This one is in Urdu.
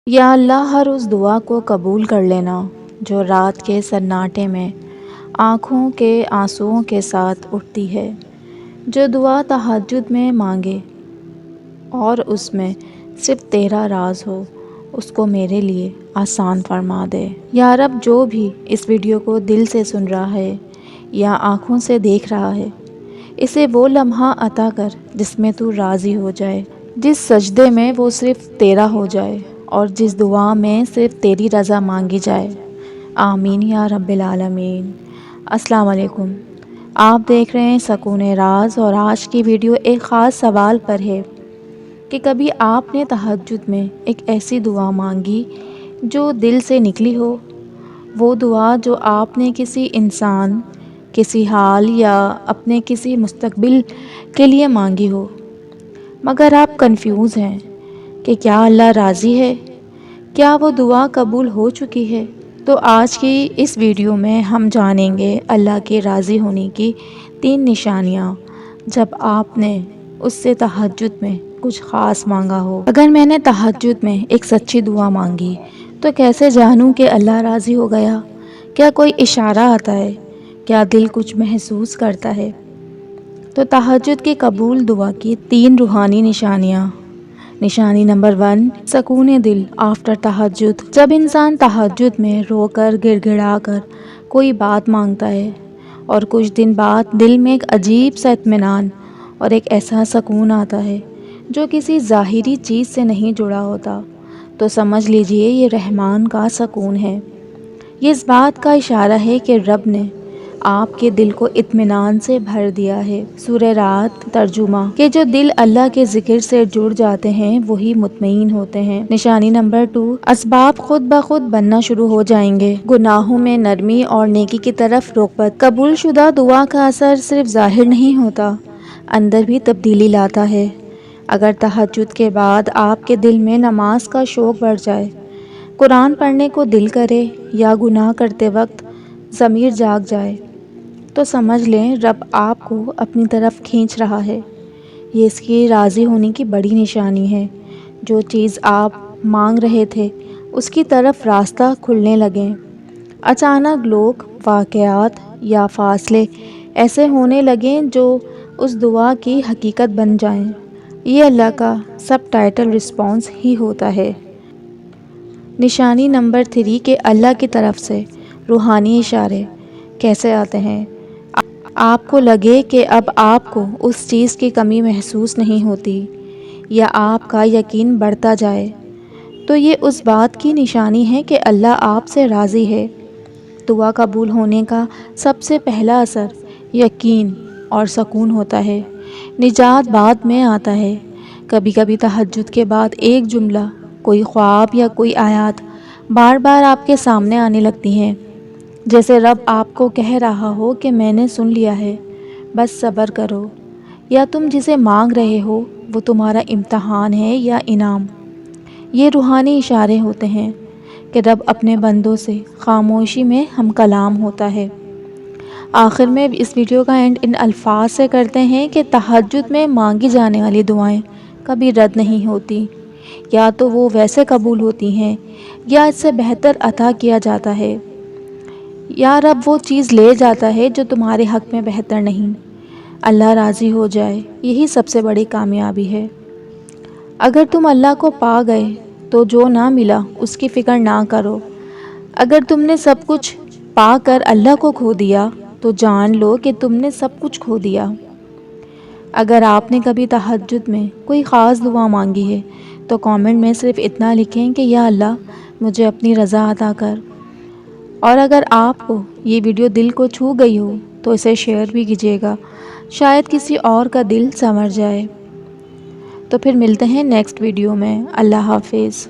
یا اللہ ہر اس دعا کو قبول کر لینا جو رات کے سناٹے میں آنکھوں کے آنسوؤں کے ساتھ اٹھتی ہے، جو دعا تہجد میں مانگے اور اس میں صرف تیرا راز ہو، اس کو میرے لیے آسان فرما دے۔ یا رب، جو بھی اس ویڈیو کو دل سے سن رہا ہے یا آنکھوں سے دیکھ رہا ہے، اسے وہ لمحہ عطا کر جس میں تو راضی ہو جائے، جس سجدے میں وہ صرف تیرا ہو جائے اور جس دعا میں صرف تیری رضا مانگی جائے۔ آمین یا رب العالمین۔ السلام علیکم، آپ دیکھ رہے ہیں سکون راز، اور آج کی ویڈیو ایک خاص سوال پر ہے کہ کبھی آپ نے تہجد میں ایک ایسی دعا مانگی جو دل سے نکلی ہو، وہ دعا جو آپ نے کسی انسان، کسی حال یا اپنے کسی مستقبل کے لیے مانگی ہو، مگر آپ کنفیوز ہیں کہ کیا اللہ راضی ہے، کیا وہ دعا قبول ہو چکی ہے؟ تو آج کی اس ویڈیو میں ہم جانیں گے اللہ کے راضی ہونے کی 3 نشانیاں جب آپ نے اس سے تہجد میں کچھ خاص مانگا ہو۔ اگر میں نے تہجد میں ایک سچی دعا مانگی تو کیسے جانوں کہ اللہ راضی ہو گیا؟ کیا کوئی اشارہ آتا ہے؟ کیا دل کچھ محسوس کرتا ہے؟ تو تہجد کی قبول دعا کی 3 روحانی نشانیاں۔ نشانی نمبر 1، سکون دل آفٹر تہجد۔ جب انسان تہجد میں رو کر گڑ گڑا کر کوئی بات مانگتا ہے اور کچھ دن بعد دل میں ایک عجیب سا اطمینان اور ایک ایسا سکون آتا ہے جو کسی ظاہری چیز سے نہیں جڑا ہوتا، تو سمجھ لیجئے یہ رحمان کا سکون ہے۔ یہ اس بات کا اشارہ ہے کہ رب نے آپ کے دل کو اطمینان سے بھر دیا ہے۔ سورہ رعد ترجمہ کہ جو دل اللہ کے ذکر سے جڑ جاتے ہیں وہی مطمئن ہوتے ہیں۔ نشانی نمبر 2، اسباب خود بخود بننا شروع ہو جائیں گے۔ گناہوں میں نرمی اور نیکی کی طرف رغبت۔ قبول شدہ دعا کا اثر صرف ظاہر نہیں ہوتا، اندر بھی تبدیلی لاتا ہے۔ اگر تہجد کے بعد آپ کے دل میں نماز کا شوق بڑھ جائے، قرآن پڑھنے کو دل کرے یا گناہ کرتے وقت ضمیر جاگ جائے، تو سمجھ لیں رب آپ کو اپنی طرف کھینچ رہا ہے۔ یہ اس کی راضی ہونے کی بڑی نشانی ہے۔ جو چیز آپ مانگ رہے تھے اس کی طرف راستہ کھلنے لگیں۔ اچانک لوگ، واقعات یا فاصلے ایسے ہونے لگیں جو اس دعا کی حقیقت بن جائیں۔ یہ اللہ کا سب ٹائٹل رسپانس ہی ہوتا ہے۔ نشانی نمبر 3 کہ اللہ کی طرف سے روحانی اشارے کیسے آتے ہیں۔ آپ کو لگے کہ اب آپ کو اس چیز کی کمی محسوس نہیں ہوتی یا آپ کا یقین بڑھتا جائے، تو یہ اس بات کی نشانی ہے کہ اللہ آپ سے راضی ہے۔ دعا قبول ہونے کا سب سے پہلا اثر یقین اور سکون ہوتا ہے۔ نجات بعد میں آتا ہے۔ کبھی کبھی تہجد کے بعد ایک جملہ، کوئی خواب یا کوئی آیات بار بار آپ کے سامنے آنے لگتی ہیں، جیسے رب آپ کو کہہ رہا ہو کہ میں نے سن لیا ہے، بس صبر کرو، یا تم جسے مانگ رہے ہو وہ تمہارا امتحان ہے یا انعام۔ یہ روحانی اشارے ہوتے ہیں کہ رب اپنے بندوں سے خاموشی میں ہم کلام ہوتا ہے۔ آخر میں اس ویڈیو کا اینڈ ان الفاظ سے کرتے ہیں کہ تہجد میں مانگی جانے والی دعائیں کبھی رد نہیں ہوتی، یا تو وہ ویسے قبول ہوتی ہیں یا اس سے بہتر عطا کیا جاتا ہے، یا رب وہ چیز لے جاتا ہے جو تمہارے حق میں بہتر نہیں۔ اللہ راضی ہو جائے، یہی سب سے بڑی کامیابی ہے۔ اگر تم اللہ کو پا گئے تو جو نہ ملا اس کی فکر نہ کرو۔ اگر تم نے سب کچھ پا کر اللہ کو کھو دیا تو جان لو کہ تم نے سب کچھ کھو دیا۔ اگر آپ نے کبھی تہجد میں کوئی خاص دعا مانگی ہے تو کامنٹ میں صرف اتنا لکھیں کہ یا اللہ مجھے اپنی رضا عطا کر۔ اور اگر آپ کو یہ ویڈیو دل کو چھو گئی ہو تو اسے شیئر بھی کیجیے گا، شاید کسی اور کا دل سنور جائے۔ تو پھر ملتے ہیں نیکسٹ ویڈیو میں۔ اللہ حافظ۔